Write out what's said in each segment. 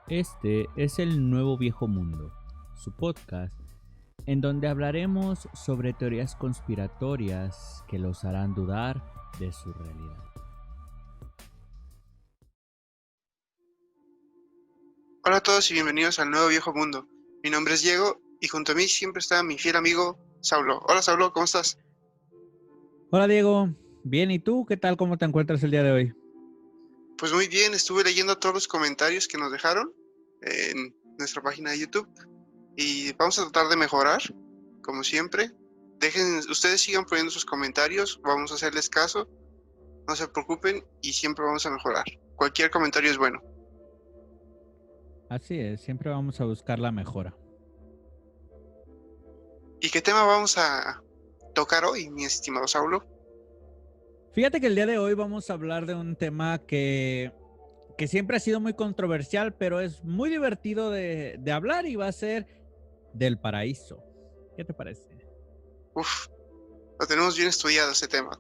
Este es el Nuevo Viejo Mundo, su podcast, en donde hablaremos sobre teorías conspiratorias que los harán dudar de su realidad. Hola a todos y bienvenidos al Nuevo Viejo Mundo. Mi nombre es Diego y junto a mí siempre está mi fiel amigo Saulo. Hola Saulo, ¿cómo estás? Hola Diego, bien, ¿y tú? ¿Qué tal? ¿Cómo te encuentras el día de hoy? Pues muy bien, estuve leyendo todos los comentarios que nos dejaron en nuestra página de YouTube y vamos a tratar de mejorar, como siempre. Ustedes sigan poniendo sus comentarios, vamos a hacerles caso, no se preocupen y siempre vamos a mejorar. Cualquier comentario es bueno. Así es, siempre vamos a buscar la mejora. ¿Y qué tema vamos a tocar hoy, mi estimado Saulo? Fíjate que el día de hoy vamos a hablar de un tema que siempre ha sido muy controversial, pero es muy divertido de hablar y va a ser del paraíso. ¿Qué te parece? Uf, lo tenemos bien estudiado ese tema.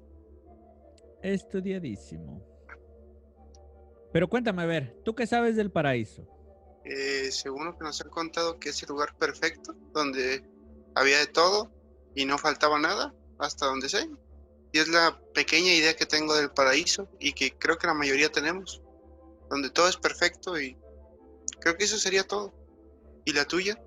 Estudiadísimo. Pero cuéntame, a ver, ¿tú qué sabes del paraíso? Según lo que nos han contado, que es el lugar perfecto, donde había de todo y no faltaba nada, hasta donde sé. Y es la pequeña idea que tengo del paraíso y que creo que la mayoría tenemos, donde todo es perfecto y creo que eso sería todo. ¿Y la tuya?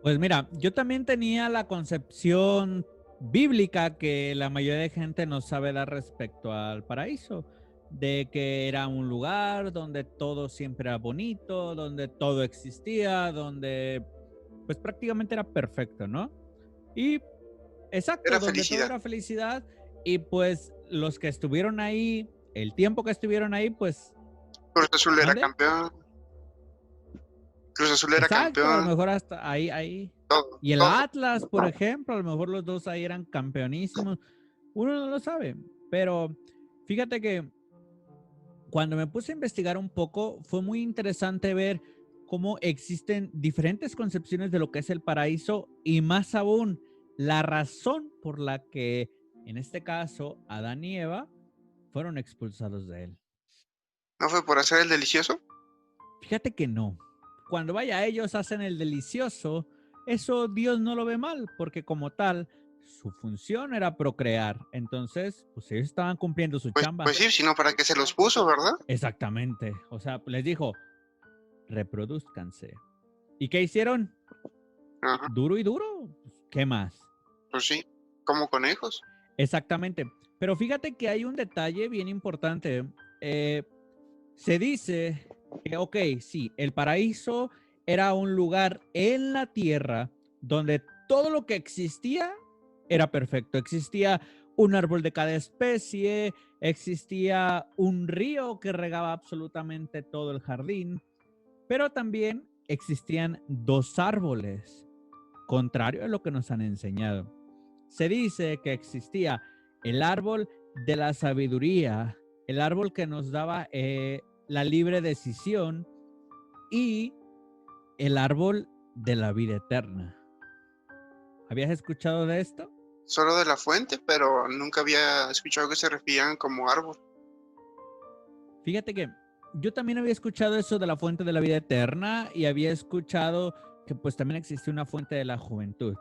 Pues mira, yo también tenía la concepción bíblica que la mayoría de gente no sabe dar respecto al paraíso, de que era un lugar donde todo siempre era bonito, donde todo existía, donde pues prácticamente era perfecto, ¿no? Y exacto, Era donde todo felicidad. era felicidad y pues los que estuvieron ahí, el tiempo que estuvieron ahí, pues, Cruz Azul era ¿mande? campeón, Cruz Azul era Exacto, a lo campeón, mejor hasta ahí. todo, Y el todo. Atlas, por ejemplo, a lo mejor los dos ahí eran campeonísimos. Uno no lo sabe, pero fíjate que cuando me puse a investigar un poco, fue muy interesante ver cómo existen diferentes concepciones de lo que es el paraíso y más aún la razón por la que, en este caso, Adán y Eva fueron expulsados de él. ¿No fue por hacer el delicioso? Fíjate que no. Cuando vaya ellos hacen el delicioso, eso Dios no lo ve mal, porque como tal, su función era procrear. Entonces, pues ellos estaban cumpliendo su chamba. Pues sí, sino para qué se los puso, ¿verdad? Exactamente. O sea, les dijo, reproduzcanse. ¿Y qué hicieron? Ajá, Duro y duro. ¿Qué más? pues sí, como conejos. Exactamente. Pero fíjate que hay un detalle bien importante. Eh, Se dice que, ok, sí, el paraíso era un lugar en la tierra donde todo lo que existía era perfecto. Existía un árbol de cada especie, existía un río que regaba absolutamente todo el jardín, pero también existían dos árboles, contrario a lo que nos han enseñado. Se dice que existía el árbol de la sabiduría, el árbol que nos daba la libre decisión y el árbol de la vida eterna. ¿Habías escuchado de esto? Solo de la fuente, pero nunca había escuchado que se refieran como árbol. Fíjate que yo también había escuchado eso de la fuente de la vida eterna y había escuchado que pues también existe una fuente de la juventud.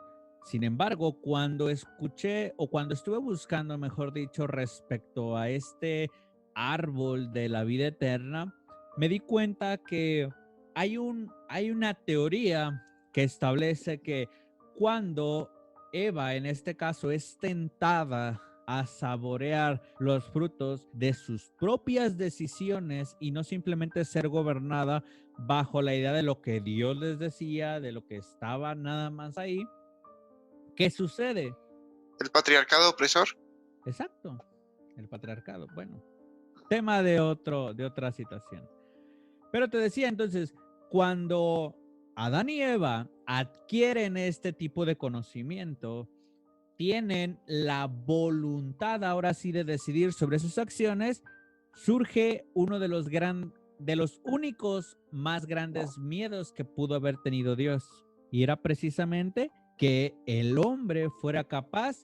Sin embargo, cuando escuché o cuando estuve buscando, mejor dicho, respecto a este árbol de la vida eterna, me di cuenta que hay una teoría que establece que cuando Eva, en este caso, es tentada a saborear los frutos de sus propias decisiones y no simplemente ser gobernada bajo la idea de lo que Dios les decía, de lo que estaba nada más ahí. ¿Qué sucede? El patriarcado opresor. Exacto, el patriarcado. Bueno, tema de otra situación. Pero te decía entonces, cuando Adán y Eva adquieren este tipo de conocimiento, tienen la voluntad ahora sí de decidir sobre sus acciones, surge uno de los únicos más grandes miedos que pudo haber tenido Dios. Y era precisamente que el hombre fuera capaz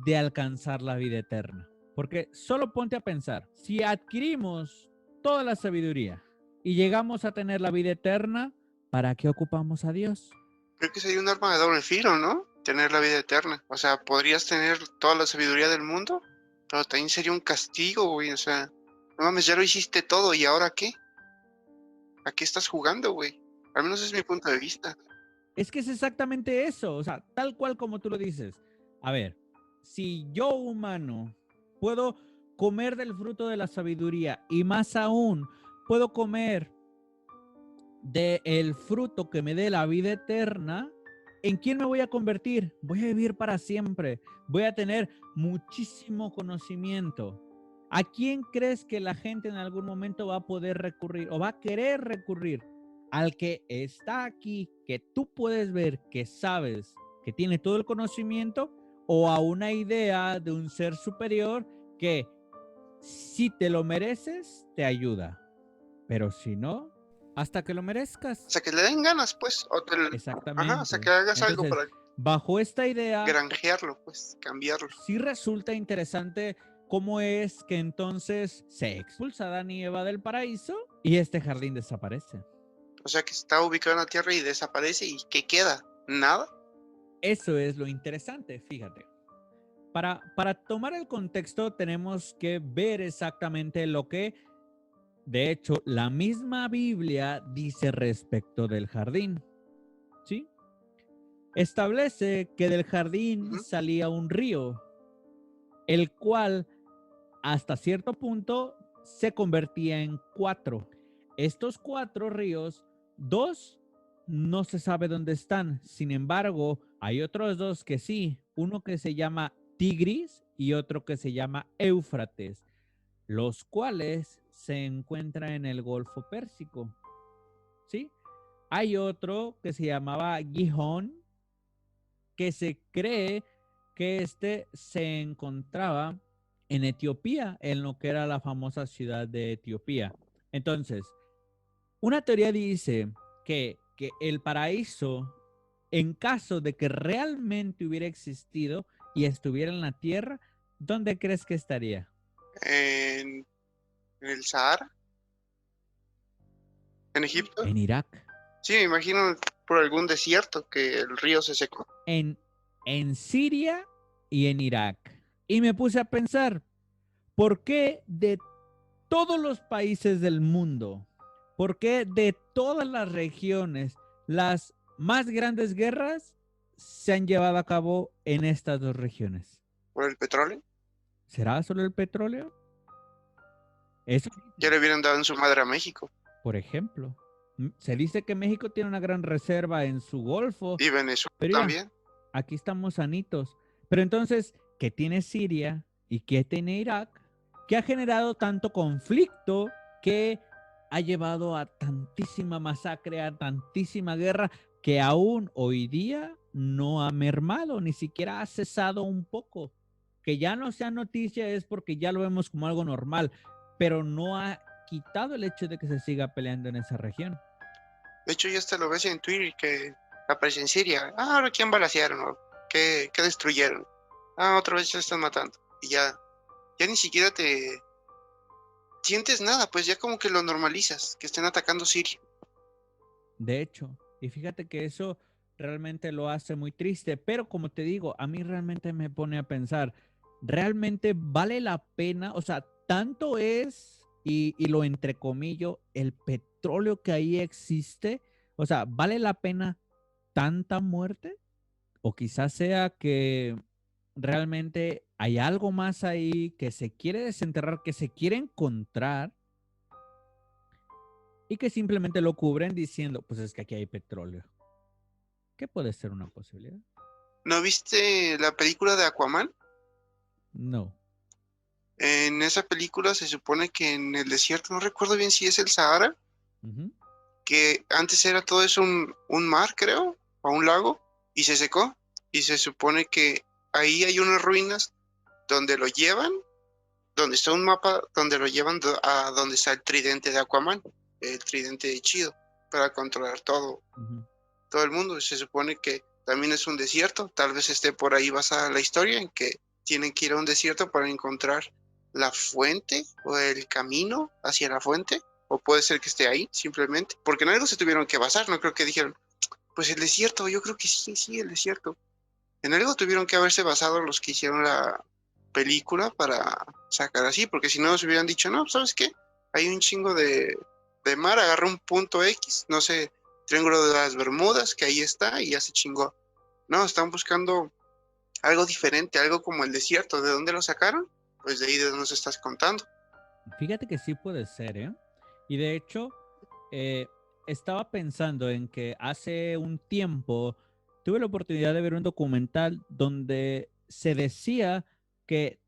de alcanzar la vida eterna. Porque solo ponte a pensar, si adquirimos toda la sabiduría y llegamos a tener la vida eterna, ¿para qué ocupamos a Dios? Creo que sería un arma de doble filo, ¿no? Tener la vida eterna. O sea, podrías tener toda la sabiduría del mundo, pero también sería un castigo, güey. O sea, no mames, ya lo hiciste todo, ¿y ahora qué? ¿A qué estás jugando, güey? Al menos es mi punto de vista. Es que es exactamente eso, o sea, tal cual como tú lo dices. A ver, si yo humano puedo comer del fruto de la sabiduría y más aún puedo comer del fruto que me dé la vida eterna, ¿en quién me voy a convertir? Voy a vivir para siempre, voy a tener muchísimo conocimiento. ¿A quién crees que la gente en algún momento va a poder recurrir o va a querer recurrir? Al que está aquí, que tú puedes ver, que sabes, que tiene todo el conocimiento, o a una idea de un ser superior que si te lo mereces, te ayuda, pero si no, hasta que lo O merezcas. sea, que le den ganas, pues. Ajá, o sea, que Exactamente. hagas algo Entonces, para bajo esta idea, granjearlo, pues, cambiarlo. sí resulta interesante cómo es que entonces se expulsa a Adán y Eva del paraíso y este jardín desaparece. O sea, que está ubicado en la Tierra y desaparece, ¿y qué queda? ¿Nada? Eso es lo interesante, fíjate. Para tomar el contexto tenemos que ver exactamente lo que, de hecho, la misma Biblia dice respecto del jardín. ¿Sí? Establece que del jardín Ujú. salía un río, el cual hasta cierto punto se convertía en cuatro. Estos cuatro ríos, dos no se sabe dónde están. Sin embargo, hay otros dos que sí. Uno que se llama Tigris y otro que se llama Éufrates, los cuales se encuentran en el Golfo Pérsico. ¿Sí? Hay otro que se llamaba Gijón, que se cree que este se encontraba en Etiopía, en lo que era la famosa ciudad de Etiopía. Entonces, una teoría dice que el paraíso, en caso de que realmente hubiera existido y estuviera en la tierra, ¿dónde crees que estaría? En, en el Sahara, en Egipto. En Irak. Sí, me imagino por algún desierto que el río se secó. En, en Siria y en Irak. Y me puse a pensar, ¿por qué de todos los países del mundo, por qué de todas las regiones, las más grandes guerras se han llevado a cabo en estas dos regiones? ¿Por el petróleo? ¿Será solo el petróleo? Eso, Ya le hubieran dado en su madre a México. por ejemplo. Se dice que México tiene una gran reserva en su golfo, Y Venezuela pero mira, también. aquí estamos sanitos. Pero entonces, ¿qué tiene Siria y qué tiene Irak? Que ha generado tanto conflicto que ha llevado a tantísima masacre, a tantísima guerra, que aún hoy día no ha mermado, ni siquiera ha cesado un poco. Que ya no sea noticia es porque ya lo vemos como algo normal, pero no ha quitado el hecho de que se siga peleando en esa región. De hecho, ya hasta lo ves en Twitter que aparece en Siria. Ah, ahora quién balacearon, o qué destruyeron. Ah, otra vez se están matando. Y ya ni siquiera te sientes nada, pues ya como que lo normalizas, que estén atacando Siria. De hecho, y fíjate que eso realmente lo hace muy triste, pero como te digo, a mí realmente me pone a pensar, ¿realmente vale la pena? O sea, tanto es, y lo entrecomillo, el petróleo que ahí existe, o sea, ¿vale la pena tanta muerte? O quizás sea que realmente hay algo más ahí que se quiere desenterrar, que se quiere encontrar y que simplemente lo cubren diciendo, pues es que aquí hay petróleo. ¿Qué puede ser una posibilidad? ¿No viste la película de Aquaman? No. En esa película se supone que en el desierto, no recuerdo bien si es el Sahara, Ujú. que antes era todo eso un mar, creo, o un lago, y se secó. Y se supone que ahí hay unas ruinas donde lo llevan, donde está un mapa donde lo llevan a donde está el tridente de Aquaman, el tridente de Chido, para controlar Ujú. todo el mundo. Se supone que también es un desierto, tal vez esté por ahí basada la historia, en que tienen que ir a un desierto para encontrar la fuente o el camino hacia la fuente o puede ser que esté ahí simplemente, porque en algo se tuvieron que basar, no creo que dijeron, pues el desierto, yo creo que sí, el desierto. En algo tuvieron que haberse basado los que hicieron la película para sacar así, porque si no se hubieran dicho, no, ¿sabes qué? Hay un chingo de mar, agarra un punto X, no sé, Triángulo de las Bermudas, que ahí está y ya se chingó. No, están buscando algo diferente, algo como el desierto. ¿De dónde lo sacaron? Pues de ahí de donde nos estás contando. Fíjate que sí puede ser, ¿eh? Y de hecho, eh, estaba pensando en que hace un tiempo tuve la oportunidad de ver un documental donde se decía que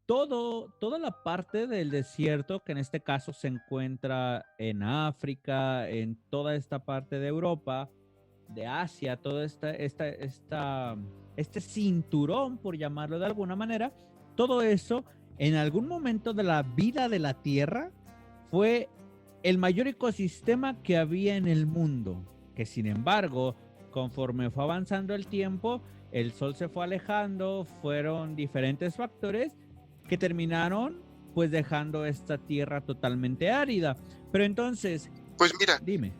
toda la parte del desierto, que en este caso se encuentra en África, en toda esta parte de Europa, de Asia, todo este cinturón, por llamarlo de alguna manera, todo eso en algún momento de la vida de la Tierra fue el mayor ecosistema que había en el mundo, que sin embargo, conforme fue avanzando el tiempo, el sol se fue alejando, fueron diferentes factores que terminaron pues dejando esta tierra totalmente árida. Pero entonces, Pues mira, dime.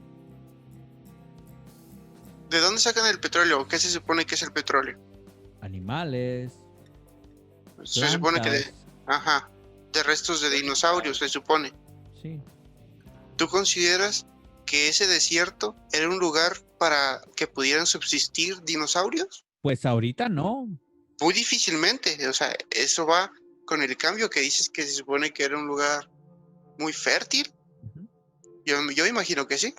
¿de dónde sacan el petróleo? ¿Qué se supone que es el petróleo? Animales, Se supone que plantas, ajá, de restos de dinosaurios, se supone. sí. ¿Tú consideras que ese desierto era un lugar para que pudieran subsistir dinosaurios? Pues ahorita no. Muy difícilmente, o sea, eso va con el cambio que dices que se supone que era un lugar muy fértil. Ujú. Yo imagino que sí.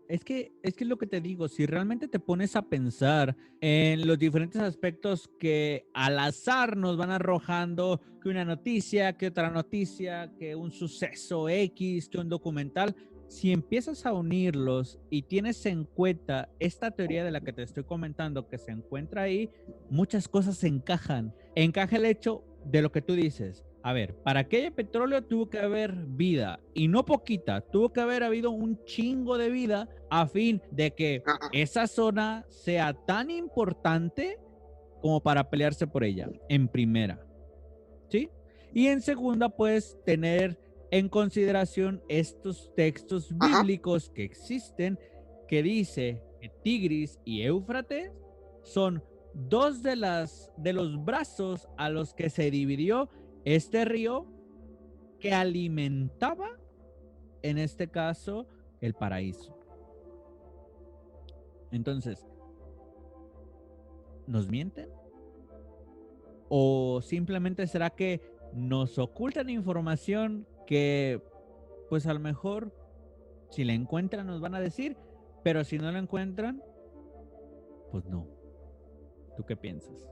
Es que es lo que te digo, si realmente te pones a pensar en los diferentes aspectos que al azar nos van arrojando, que una noticia, que otra noticia, que un suceso X, que un documental, si empiezas a unirlos y tienes en cuenta esta teoría de la que te estoy comentando que se encuentra ahí, muchas cosas se encajan. Encaja el hecho de lo que tú dices. A ver, para que haya petróleo tuvo que haber vida y no poquita, tuvo que haber habido un chingo de vida a fin de que Ajá. esa zona sea tan importante como para pelearse por ella, en primera, ¿sí? Y en segunda, pues tener en consideración estos textos Ajá. bíblicos que existen que dice que Tigris y Éufrates son dos de los brazos a los que se dividió este río que alimentaba, en este caso, el paraíso. Entonces, ¿nos mienten? ¿O simplemente será que nos ocultan información que, pues a lo mejor, si la encuentran nos van a decir, pero si no la encuentran, pues no? ¿Tú qué piensas?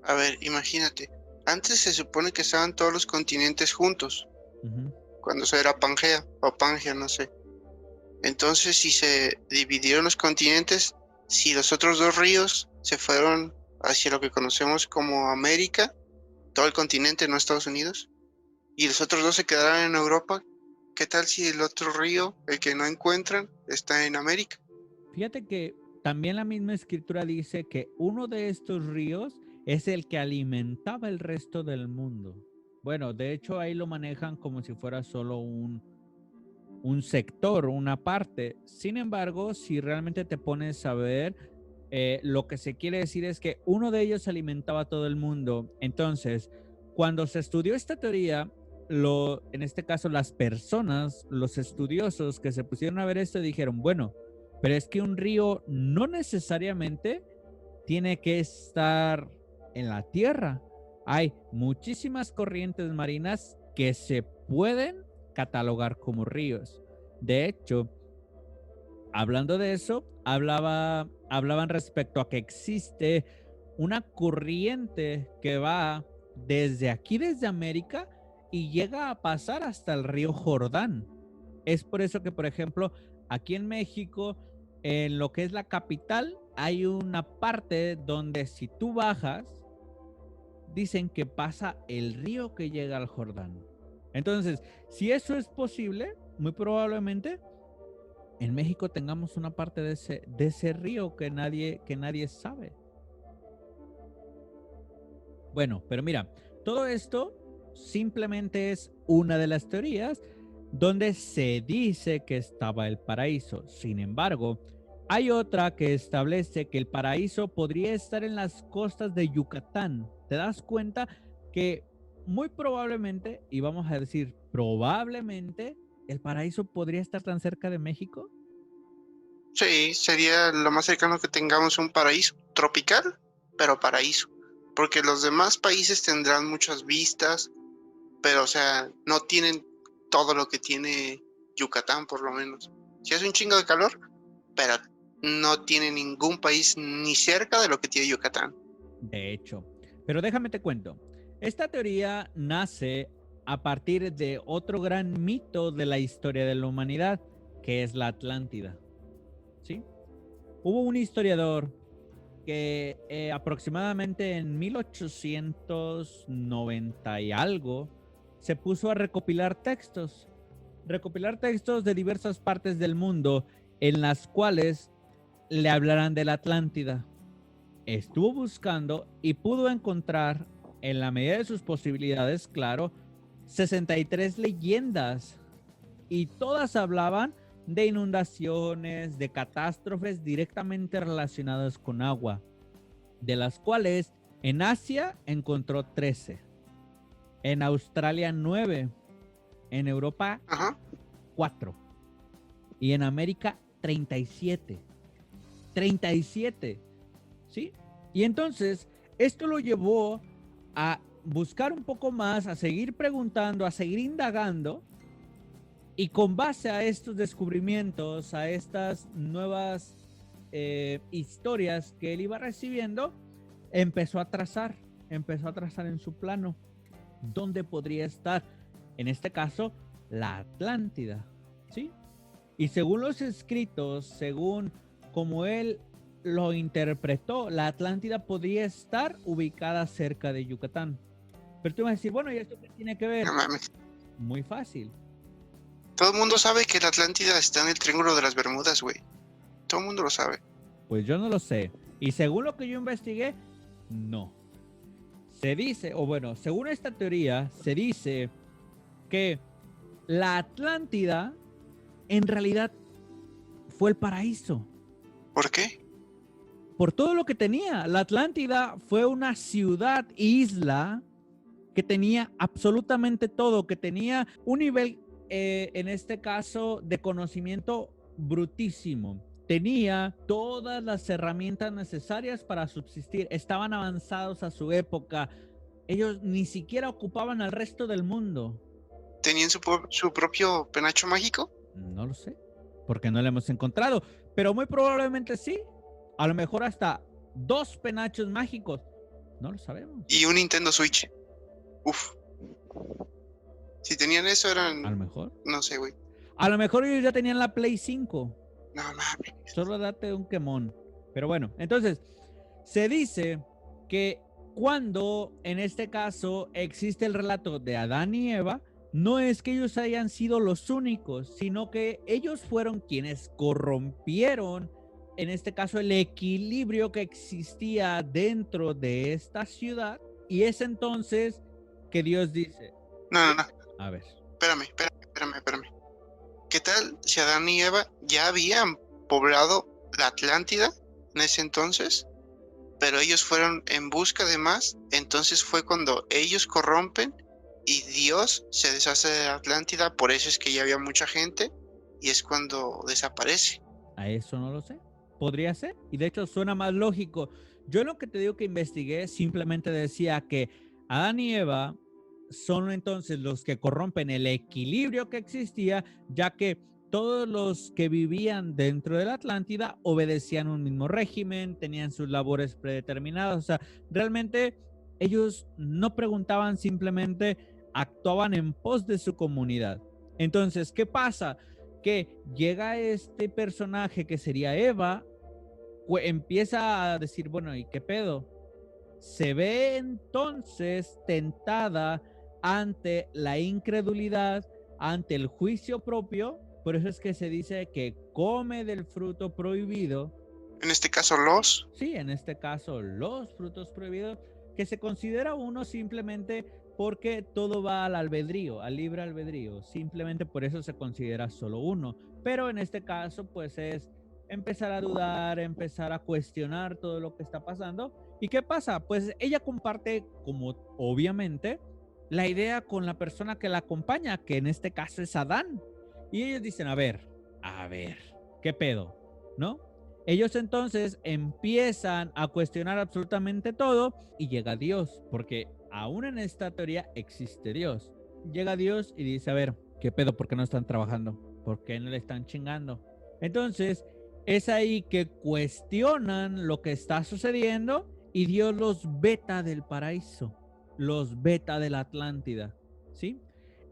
A ver, imagínate. Antes se supone que estaban todos los continentes juntos, Ujú. cuando eso era Pangea o Pangea, no sé. Entonces, si se dividieron los continentes, si los otros dos ríos se fueron hacia lo que conocemos como América, todo el continente, no Estados Unidos, y los otros dos se quedaron en Europa, ¿qué tal si el otro río, el que no encuentran, está en América? Fíjate que también la misma escritura dice que uno de estos ríos es el que alimentaba el resto del mundo. Bueno, de hecho ahí lo manejan como si fuera solo un sector, una parte. Sin embargo, si realmente te pones a ver, lo que se quiere decir es que uno de ellos alimentaba a todo el mundo. Entonces, cuando se estudió esta teoría, en este caso las personas, los estudiosos que se pusieron a ver esto dijeron, bueno, pero es que un río no necesariamente tiene que estar en la tierra. Hay muchísimas corrientes marinas que se pueden catalogar como ríos. De hecho, hablando de eso, hablaban respecto a que existe una corriente que va desde aquí, desde América, y llega a pasar hasta el río Jordán. Es por eso que, por ejemplo, aquí en México, en lo que es la capital, hay una parte donde si tú bajas, dicen que pasa el río que llega al Jordán. Entonces, si eso es posible, muy probablemente en México tengamos una parte de ese río que nadie sabe. Bueno, pero mira, todo esto simplemente es una de las teorías, donde se dice que estaba el paraíso. Sin embargo, hay otra que establece que el paraíso podría estar en las costas de Yucatán. ¿Te das cuenta que muy probablemente, y vamos a decir probablemente, el paraíso podría estar tan cerca de México? Sí, sería lo más cercano que tengamos un paraíso tropical, pero paraíso. Porque los demás países tendrán muchas vistas, pero o sea, no tienen todo lo que tiene Yucatán, por lo menos. Sí hace un chingo de calor, pero no tiene ningún país ni cerca de lo que tiene Yucatán. De hecho, pero déjame te cuento. Esta teoría nace a partir de otro gran mito de la historia de la humanidad, que es la Atlántida. ¿Sí? Hubo un historiador que aproximadamente en 1890 y algo se puso a recopilar textos de diversas partes del mundo en las cuales le hablarán de la Atlántida. Estuvo buscando y pudo encontrar, en la medida de sus posibilidades, claro, 63 leyendas y todas hablaban de inundaciones, de catástrofes directamente relacionadas con agua, de las cuales en Asia encontró 13, en Australia 9, en Europa Ajá. 4 y en América 37. 37, ¿sí? Y entonces esto lo llevó a buscar un poco más, a seguir preguntando, a seguir indagando. Y con base a estos descubrimientos, a estas nuevas historias que él iba recibiendo, empezó a trazar en su plano dónde podría estar, en este caso, la Atlántida, ¿sí? Y según los escritos, según como él lo interpretó, la Atlántida podría estar ubicada cerca de Yucatán. Pero tú vas a decir, bueno, ¿y esto qué tiene que ver? No mames. Muy fácil. Todo el mundo sabe que la Atlántida está en el Triángulo de las Bermudas, güey. Todo el mundo lo sabe. Pues yo no lo sé. Y según lo que yo investigué, no. Se dice, o bueno, según esta teoría, se dice que la Atlántida en realidad fue el paraíso. ¿Por qué? Por todo lo que tenía. La Atlántida fue una ciudad, isla, que tenía absolutamente todo, que tenía un nivel, en este caso, de conocimiento brutísimo. Tenía todas las herramientas necesarias para subsistir. Estaban avanzados a su época. Ellos ni siquiera ocupaban al resto del mundo. ¿Tenían su propio penacho mágico? No lo sé, porque no lo hemos encontrado. Pero muy probablemente sí. A lo mejor hasta 2 penachos mágicos. No lo sabemos. Y un Nintendo Switch. Uf. Si tenían eso A lo eran... mejor. No sé, güey. A lo mejor ellos ya tenían la Play 5. No mames. Solo date un quemón. Pero bueno, entonces, se dice que cuando en este caso existe el relato de Adán y Eva, no es que ellos hayan sido los únicos, sino que ellos fueron quienes corrompieron, en este caso, el equilibrio que existía dentro de esta ciudad. Y es entonces que Dios dice, No. a ver, Espérame. ¿Qué tal si Adán y Eva ya habían poblado la Atlántida en ese entonces? Pero ellos fueron en busca de más. Entonces fue cuando ellos corrompen y Dios se deshace de la Atlántida. Por eso es que ya había mucha gente y es cuando desaparece. a eso no lo sé. Podría ser. Y de hecho suena más lógico. Yo lo que te digo que investigué simplemente decía que Adán y Eva son entonces los que corrompen el equilibrio que existía, ya que todos los que vivían dentro de la Atlántida obedecían un mismo régimen, tenían sus labores predeterminadas. O sea, realmente ellos no preguntaban, simplemente actuaban en pos de su comunidad. Entonces, ¿qué pasa? Que llega este personaje que sería Eva, empieza a decir, bueno, ¿y qué pedo? Se ve entonces tentada ante la incredulidad, ante el juicio propio. Por eso es que se dice que come del fruto prohibido. En este caso los... Sí, en este caso los frutos prohibidos, que se considera uno simplemente porque todo va al albedrío, al libre albedrío. Simplemente por eso se considera solo uno. Pero en este caso, pues es empezar a dudar, empezar a cuestionar todo lo que está pasando. ¿Y qué pasa? Pues ella comparte, como obviamente, la idea con la persona que la acompaña, que en este caso es Adán. Y ellos dicen, a ver, ¿qué pedo? ¿No? Ellos entonces empiezan a cuestionar absolutamente todo y llega Dios, porque aún en esta teoría existe Dios. Llega Dios y dice, a ver, ¿qué pedo? ¿Por qué no están trabajando? ¿Por qué no le están chingando? Entonces, es ahí que cuestionan lo que está sucediendo y Dios los veta del paraíso, los veta de la Atlántida, ¿sí?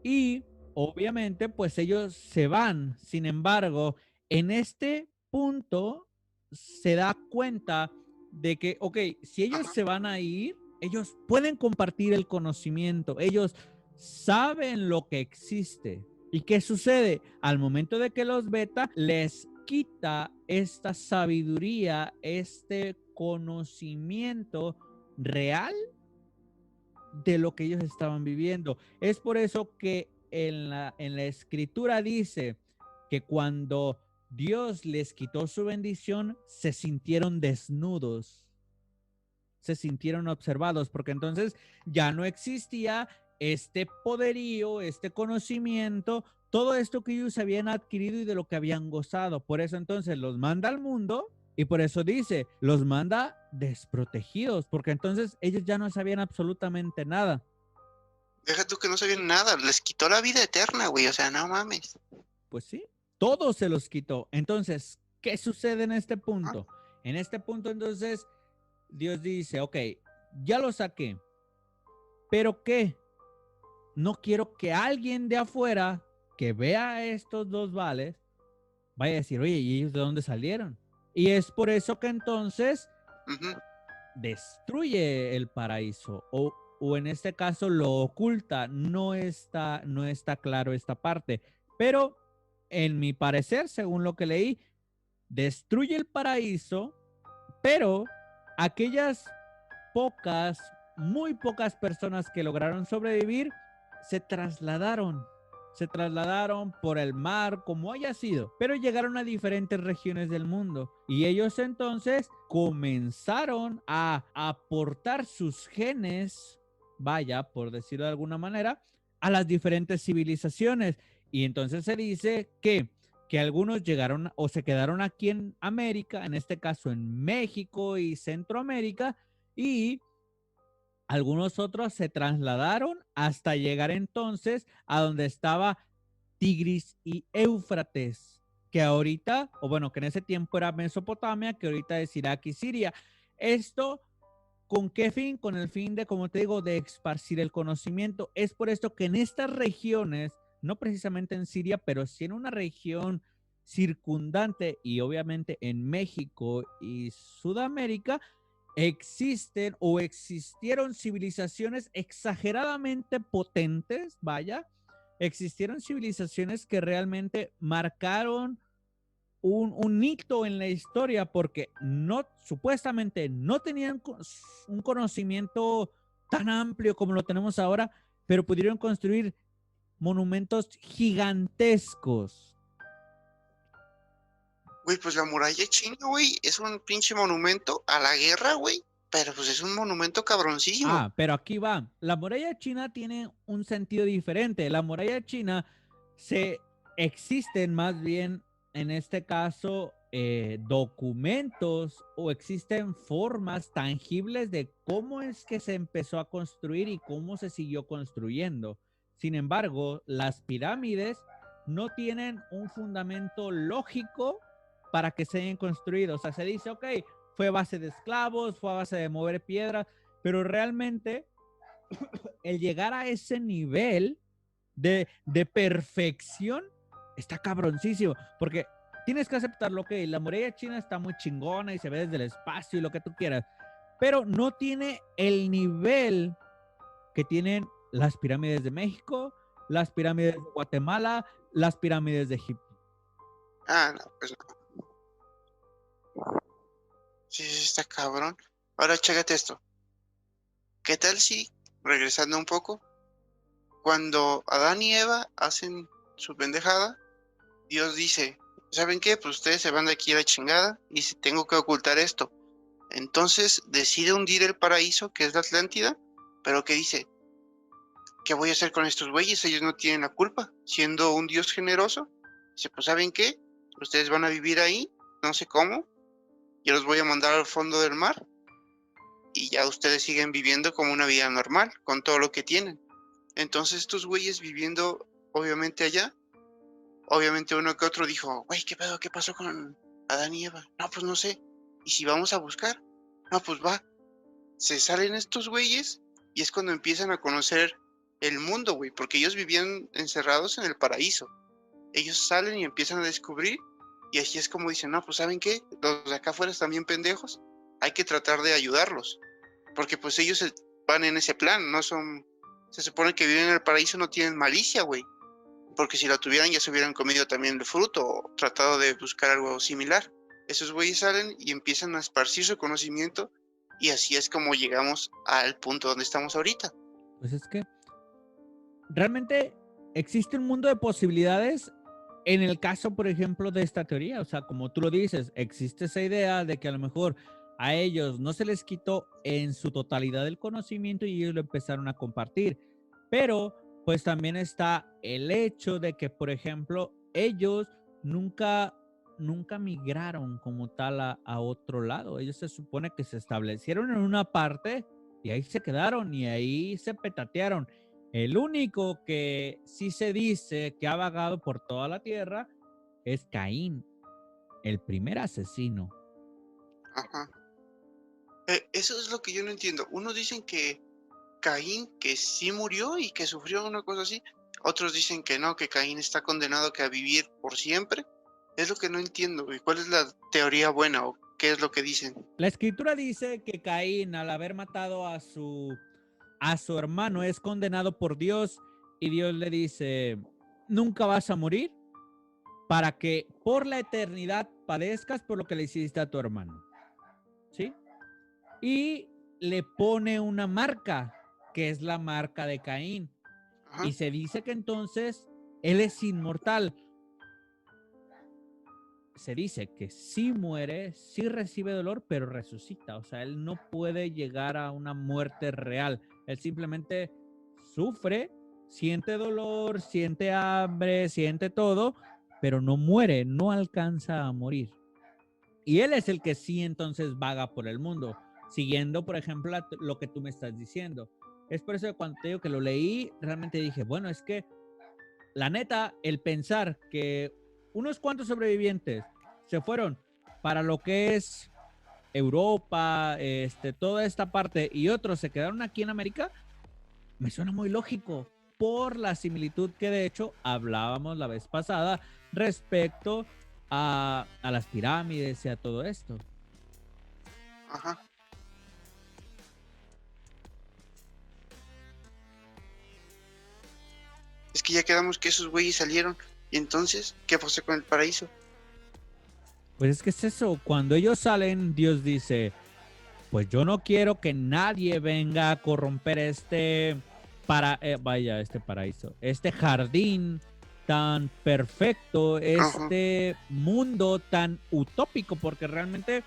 Y obviamente, pues ellos se van. Sin embargo, en este punto se da cuenta de que, ok, si ellos Ajá. se van a ir, ellos pueden compartir el conocimiento, ellos saben lo que existe. ¿Y qué sucede? Al momento de que los veta, les quita esta sabiduría, este conocimiento real de lo que ellos estaban viviendo. Es por eso que en la escritura dice que cuando Dios les quitó su bendición, se sintieron desnudos, se sintieron observados, porque entonces ya no existía este poderío, este conocimiento, todo esto que ellos habían adquirido y de lo que habían gozado. Por eso entonces los manda al mundo y por eso dice, los manda desprotegidos, porque entonces ellos ya no sabían absolutamente nada. Deja tú que no sabían nada, les quitó la vida eterna, güey, o sea, no mames. Pues sí, todo se los quitó. Entonces, ¿qué sucede en este Ah, punto? En este punto entonces Dios dice, ok, ya lo saqué, pero ¿qué? No quiero que alguien de afuera que vea estos dos vales vaya a decir, oye, ¿y ellos de dónde salieron? Y es por eso que entonces ujú. destruye el paraíso o en este caso lo oculta. No está claro esta parte, pero en mi parecer, según lo que leí, destruye el paraíso, pero aquellas pocas, muy pocas personas que lograron sobrevivir se trasladaron. Se trasladaron por el mar, como haya sido, pero llegaron a diferentes regiones del mundo. Y ellos entonces comenzaron a aportar sus genes, vaya, por decirlo de alguna manera, a las diferentes civilizaciones. Y entonces se dice que algunos llegaron o se quedaron aquí en América, en este caso en México y Centroamérica, y algunos otros se trasladaron hasta llegar entonces a donde estaba Tigris y Éufrates, que ahorita, o bueno, que en ese tiempo era Mesopotamia, que ahorita es Irak y Siria. Esto, ¿con qué fin? Con el fin de, como te digo, de esparcir el conocimiento. Es por esto que en estas regiones, no precisamente en Siria, pero sí en una región circundante y obviamente en México y Sudamérica, existen o existieron civilizaciones exageradamente potentes, vaya, existieron civilizaciones que realmente marcaron un hito en la historia porque no, supuestamente no tenían un conocimiento tan amplio como lo tenemos ahora, pero pudieron construir monumentos gigantescos. Güey, pues la muralla china, güey, es un pinche monumento a la guerra, güey, pero pues es un monumento cabroncísimo. Ah, pero aquí va. La muralla china tiene un sentido diferente. La muralla china se existen más bien, en este caso, documentos o existen formas tangibles de cómo es que se empezó a construir y cómo se siguió construyendo. Sin embargo, las pirámides no tienen un fundamento lógico para que se hayan construido. O sea, se dice, ok, fue a base de esclavos, fue a base de mover piedras, pero realmente el llegar a ese nivel de perfección está cabroncísimo, porque tienes que aceptarlo que la muralla china está muy chingona y se ve desde el espacio y lo que tú quieras, pero no tiene el nivel que tienen las pirámides de México, las pirámides de Guatemala, las pirámides de Egipto. Ah, no, pues no. Sí, sí, está cabrón. Ahora chécate esto. ¿Qué tal si, regresando un poco, Cuando Adán y Eva hacen su pendejada, Dios dice, ¿saben qué? Pues ustedes se van de aquí a la chingada y si tengo que ocultar esto. Entonces decide hundir el paraíso, que es la Atlántida, pero que dice, ¿qué voy a hacer con estos güeyes? Ellos no tienen la culpa. Siendo un Dios generoso, dice, pues ¿saben qué? Ustedes van a vivir ahí, no sé cómo, yo los voy a mandar al fondo del mar y ya ustedes siguen viviendo como una vida normal, con todo lo que tienen. Entonces estos güeyes viviendo, obviamente allá, obviamente uno que otro dijo, güey, ¿qué pedo? ¿Qué pasó con Adán y Eva? No, pues no sé. ¿Y si vamos a buscar? No, pues va. Se salen estos güeyes y es cuando empiezan a conocer el mundo, güey, porque ellos vivían encerrados en el paraíso. Ellos salen y empiezan a descubrir y así es como dicen, no, pues ¿saben qué? Los de acá afuera están bien pendejos, hay que tratar de ayudarlos, porque pues ellos van en ese plan, no son, se supone que viven en el paraíso, no tienen malicia, güey, porque si la tuvieran ya se hubieran comido también el fruto o tratado de buscar algo similar. Esos güeyes salen y empiezan a esparcir su conocimiento y así es como llegamos al punto donde estamos ahorita. Pues es que realmente existe un mundo de posibilidades en el caso, por ejemplo, de esta teoría. O sea, como tú lo dices, existe esa idea de que a lo mejor a ellos no se les quitó en su totalidad el conocimiento y ellos lo empezaron a compartir. Pero pues también está el hecho de que, por ejemplo, ellos nunca, nunca migraron como tal a otro lado. Ellos se supone que se establecieron en una parte y ahí se quedaron y ahí se petatearon. El único que sí se dice que ha vagado por toda la tierra es Caín, el primer asesino. Ajá. Eso es lo que yo no entiendo. Unos dicen que Caín que sí murió y que sufrió una cosa así. Otros dicen que no, que Caín está condenado que a vivir por siempre. Es lo que no entiendo, güey. ¿Cuál es la teoría buena o qué es lo que dicen? La escritura dice que Caín, al haber matado a su hermano, es condenado por Dios y Dios le dice, nunca vas a morir para que por la eternidad padezcas por lo que le hiciste a tu hermano. ¿Sí? Y le pone una marca, que es la marca de Caín. Ajá. Y se dice que entonces él es inmortal. Se dice que sí muere, sí recibe dolor, pero resucita. O sea, él no puede llegar a una muerte real. Él simplemente sufre, siente dolor, siente hambre, siente todo, pero no muere, no alcanza a morir. Y él es el que sí entonces vaga por el mundo, siguiendo, por ejemplo, lo que tú me estás diciendo. Es por eso que cuando te digo que lo leí, realmente dije, bueno, es que la neta, el pensar que unos cuantos sobrevivientes se fueron para lo que es Europa, toda esta parte, y otros se quedaron aquí en América, me suena muy lógico por la similitud que de hecho hablábamos la vez pasada respecto a las pirámides y a todo esto. Ajá. Es que ya quedamos que esos güeyes salieron. Y entonces, ¿qué pasó con el paraíso? Pues es que es eso, cuando ellos salen, Dios dice, pues yo no quiero que nadie venga a corromper este paraíso, este jardín tan perfecto, Ajá. este mundo tan utópico, porque realmente,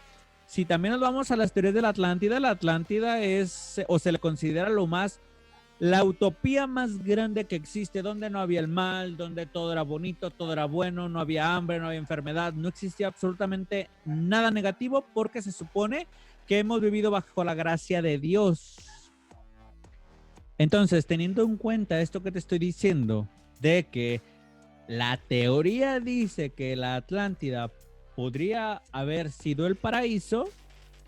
si también nos vamos a las teorías de la Atlántida es, o se le considera la utopía más grande que existe, donde no había el mal, donde todo era bonito, todo era bueno, no había hambre, no había enfermedad, no existía absolutamente nada negativo porque se supone que hemos vivido bajo la gracia de Dios. Entonces, teniendo en cuenta esto que te estoy diciendo, de que la teoría dice que la Atlántida podría haber sido el paraíso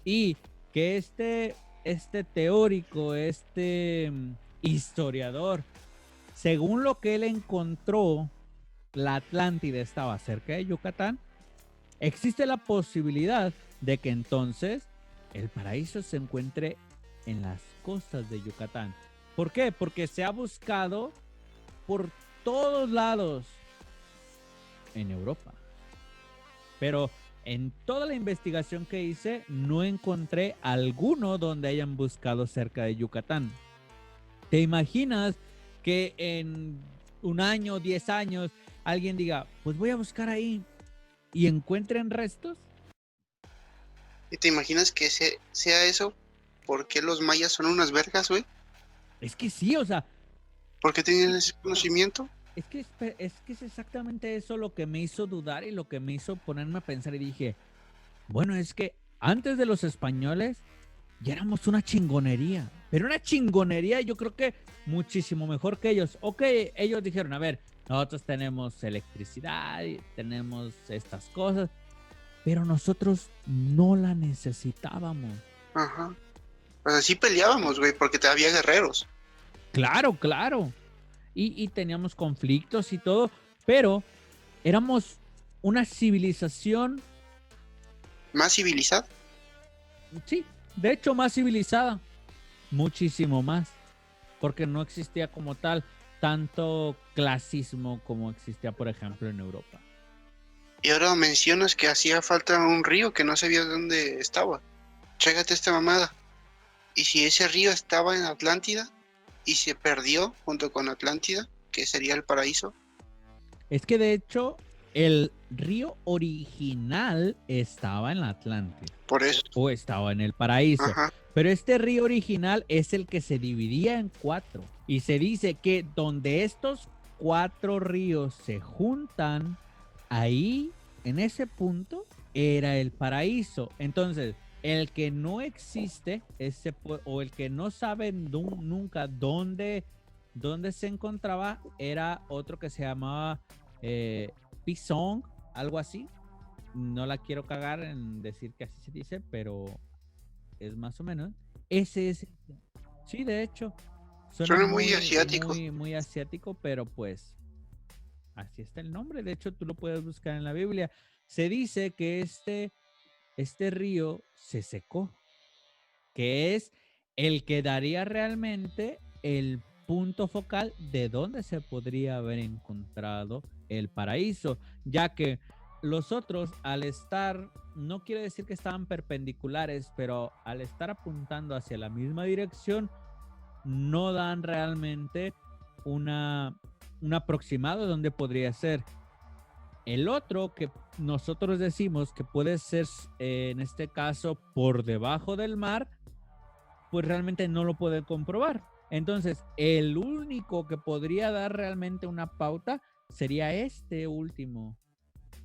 y que este teórico, historiador, según lo que él encontró, la Atlántida estaba cerca de Yucatán, existe la posibilidad de que entonces el paraíso se encuentre en las costas de Yucatán. ¿Por qué? Porque se ha buscado por todos lados en Europa. Pero en toda la investigación que hice no encontré alguno donde hayan buscado cerca de Yucatán. ¿Te imaginas que en un año, 10 años, alguien diga, pues voy a buscar ahí y encuentren restos. ¿Y te imaginas que sea eso? ¿Por qué los mayas son unas vergas, güey? Es que sí, o sea, ¿Por qué tienen ese conocimiento? es que es exactamente eso lo que me hizo dudar y lo que me hizo ponerme a pensar y dije, bueno, es que antes de los españoles ya éramos una chingonería, pero una chingonería yo creo que muchísimo mejor que ellos. Ok, ellos dijeron, a ver, nosotros tenemos electricidad y tenemos estas cosas, pero nosotros no la necesitábamos. Ajá. O sea, sí peleábamos, güey, porque había guerreros. Claro, claro. Y teníamos conflictos y todo, pero éramos una civilización, Más civilizada. sí, de hecho más civilizada, muchísimo más, porque no existía como tal tanto clasismo como existía, por ejemplo, en Europa. Y ahora mencionas que hacía falta un río que no sabía dónde estaba. Chécate esta mamada. ¿Y si ese río estaba en Atlántida y se perdió junto con Atlántida, que sería el paraíso? Es que de hecho el río original estaba en la Atlántida Por eso. o estaba en el paraíso. Ajá. Pero este río original es el que se dividía en 4. Y se dice que donde estos 4 ríos se juntan, ahí, en ese punto, era el paraíso. Entonces, el que no existe, o el que no sabe nunca dónde se encontraba, era otro que se llamaba Pisong, algo así. No la quiero cagar en decir que así se dice, pero es más o menos. Ese es. Sí, de hecho. Suena muy asiático. Muy asiático, pero pues así está el nombre. De hecho, tú lo puedes buscar en la Biblia. Se dice que este río se secó, que es el que daría realmente el punto focal de dónde se podría haber encontrado el paraíso, ya que los otros, al estar, no quiere decir que estaban perpendiculares, pero al estar apuntando hacia la misma dirección, no dan realmente un aproximado de dónde podría ser. El otro que nosotros decimos que puede ser, en este caso, por debajo del mar, pues realmente no lo puede comprobar. Entonces, el único que podría dar realmente una pauta sería este último.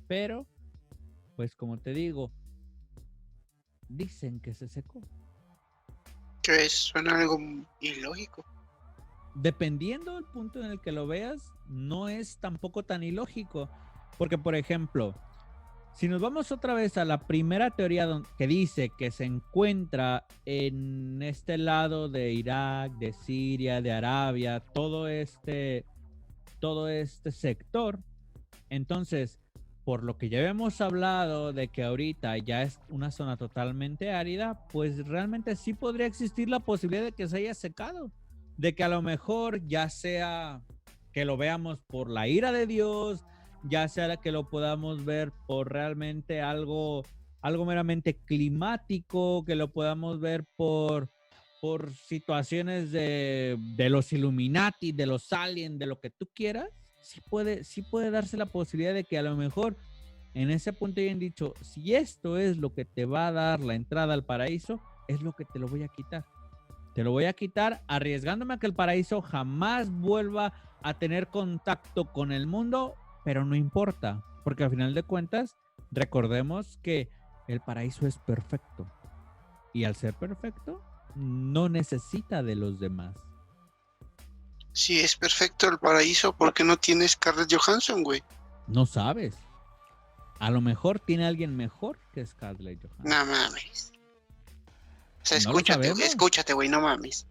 Pero, pues como te digo, dicen que se secó. Que suena algo ilógico. Dependiendo del punto en el que lo veas, no es tampoco tan ilógico. Porque, por ejemplo, si nos vamos otra vez a la primera teoría que dice que se encuentra en este lado de Irak, de Siria, de Arabia, todo este sector, entonces, por lo que ya hemos hablado de que ahorita ya es una zona totalmente árida, pues realmente sí podría existir la posibilidad de que se haya secado, de que a lo mejor ya sea que lo veamos por la ira de Dios, ya sea que lo podamos ver por realmente algo meramente climático, que lo podamos ver por situaciones de los Illuminati, de los aliens, de lo que tú quieras. Sí puede darse la posibilidad de que a lo mejor en ese punto hayan dicho, si esto es lo que te va a dar la entrada al paraíso, es lo que te lo voy a quitar. Te lo voy a quitar arriesgándome a que el paraíso jamás vuelva a tener contacto con el mundo, pero no importa, porque al final de cuentas, recordemos que el paraíso es perfecto. Y al ser perfecto, no necesita de los demás. Si es perfecto el paraíso, ¿por qué no tienes Scarlett Johansson, güey? No sabes. A lo mejor tiene alguien mejor que Scarlett Johansson. No mames. O sea, ¿No lo sabemos? escúchate, güey, no mames.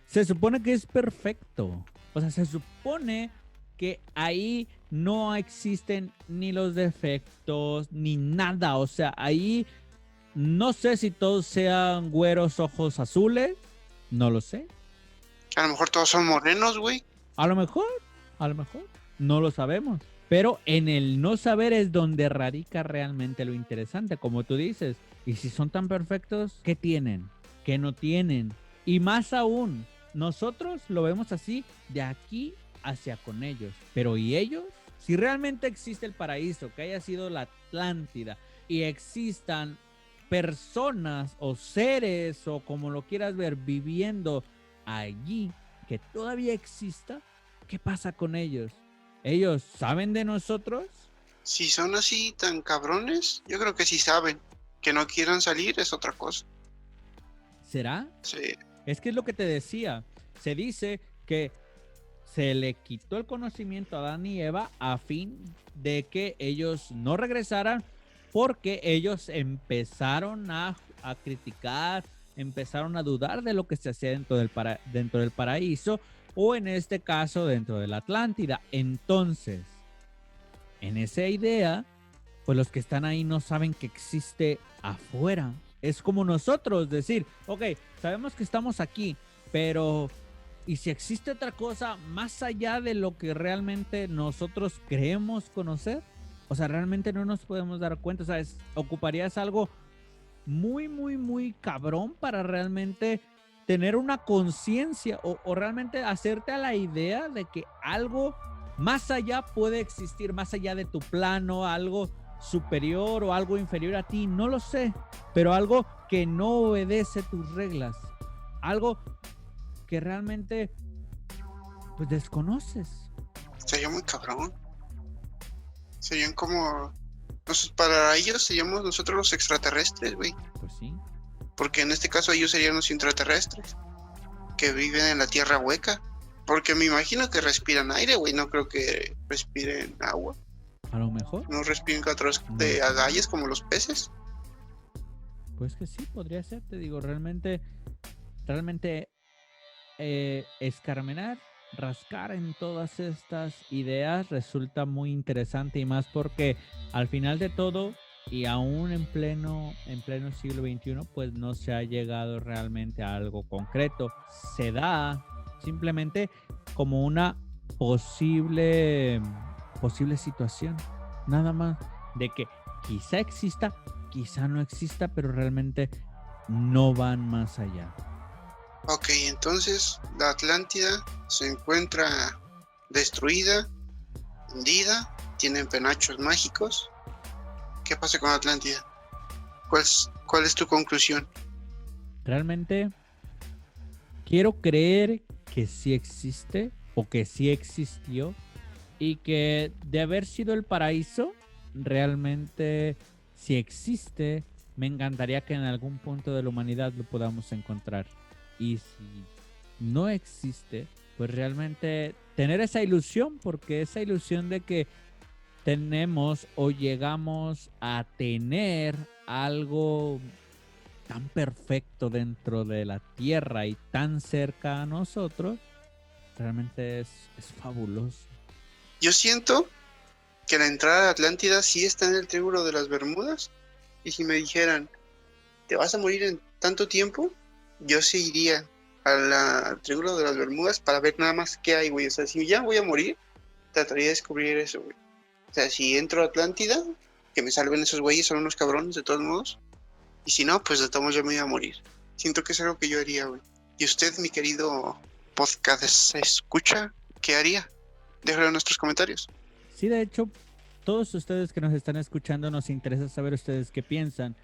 Se supone que es perfecto. O sea, se supone que ahí no existen ni los defectos, ni nada. O sea, ahí no sé si todos sean güeros, ojos azules. No lo sé. A lo mejor todos son morenos, güey. A lo mejor. No lo sabemos. Pero en el no saber es donde radica realmente lo interesante, como tú dices. Y si son tan perfectos, ¿qué tienen? ¿Qué no tienen? Y más aún, nosotros lo vemos así de aquí hacia con ellos. Pero ¿y ellos? Si realmente existe el paraíso, que haya sido la Atlántida y existan personas o seres o como lo quieras ver viviendo allí, que todavía exista, ¿qué pasa con ellos? ¿Ellos saben de nosotros? Si son así tan cabrones, yo creo que sí saben. Que no quieran salir es otra cosa. ¿Será? Sí. Es que es lo que te decía. Se dice que se le quitó el conocimiento a Adán y Eva a fin de que ellos no regresaran porque ellos empezaron a criticar, empezaron a dudar de lo que se hacía dentro del paraíso o en este caso dentro de la Atlántida. Entonces, en esa idea, pues los que están ahí no saben que existe afuera. Es como nosotros decir, ok, sabemos que estamos aquí, pero ¿y si existe otra cosa más allá de lo que realmente nosotros creemos conocer? O sea, realmente no nos podemos dar cuenta. O sea, ocuparías algo muy, muy, muy cabrón para realmente tener una conciencia o realmente hacerte a la idea de que algo más allá puede existir, más allá de tu plano, algo superior o algo inferior a ti, no lo sé, pero algo que no obedece tus reglas, algo que realmente pues desconoces. Sería muy cabrón. Serían como... para ellos seríamos nosotros los extraterrestres, güey. Pues sí. Porque en este caso ellos serían los intraterrestres. Que viven en la tierra hueca. Porque me imagino que respiran aire, güey. No creo que respiren agua. A lo mejor. No respiran catros No de sé. agallas como los peces. Pues que sí, podría ser, te digo, realmente escarmenar, rascar en todas estas ideas resulta muy interesante y más porque al final de todo y aún en pleno siglo XXI, pues no se ha llegado realmente a algo concreto. Se da simplemente como una posible situación, nada más, de que quizá exista, quizá no exista, pero realmente no van más allá. Ok, entonces la Atlántida se encuentra destruida, hundida, tienen penachos mágicos. ¿Qué pasa con Atlántida? ¿Cuál es tu conclusión? Realmente quiero creer que sí existe o que sí existió y que de haber sido el paraíso, realmente si existe, me encantaría que en algún punto de la humanidad lo podamos encontrar. Y si no existe, pues realmente tener esa ilusión, porque esa ilusión de que tenemos o llegamos a tener algo tan perfecto dentro de la Tierra y tan cerca a nosotros, realmente es fabuloso. Yo siento que la entrada a la Atlántida sí está en el Triángulo de las Bermudas. Y si me dijeran, ¿te vas a morir en tanto tiempo? Yo sí iría al Triángulo de las Bermudas para ver nada más qué hay, güey. O sea, si ya voy a morir, trataría de descubrir eso, güey. O sea, si entro a Atlántida, que me salven esos güeyes, son unos cabrones de todos modos. Y si no, pues de todos modos yo me voy a morir. Siento que es algo que yo haría, güey. ¿Y usted, mi querido podcast escucha, qué haría? Déjalo en nuestros comentarios. Sí, de hecho, todos ustedes que nos están escuchando, nos interesa saber ustedes qué piensan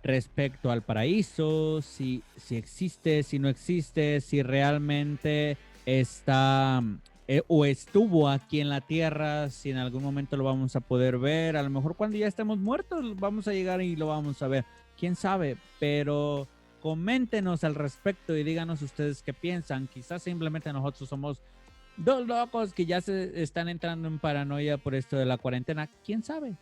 respecto al paraíso, si existe, si no existe, si realmente está o estuvo aquí en la tierra, si en algún momento lo vamos a poder ver, a lo mejor cuando ya estemos muertos vamos a llegar y lo vamos a ver, quién sabe, pero coméntenos al respecto y díganos ustedes qué piensan, quizás simplemente nosotros somos dos locos que ya se están entrando en paranoia por esto de la cuarentena, quién sabe,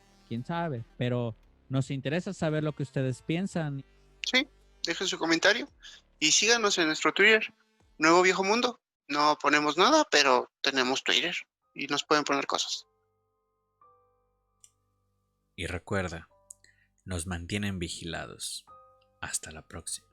pero nos interesa saber lo que ustedes piensan. Sí, dejen su comentario y síganos en nuestro Twitter, Nuevo Viejo Mundo. No ponemos nada, pero tenemos Twitter y nos pueden poner cosas. Y recuerda, nos mantienen vigilados. Hasta la próxima.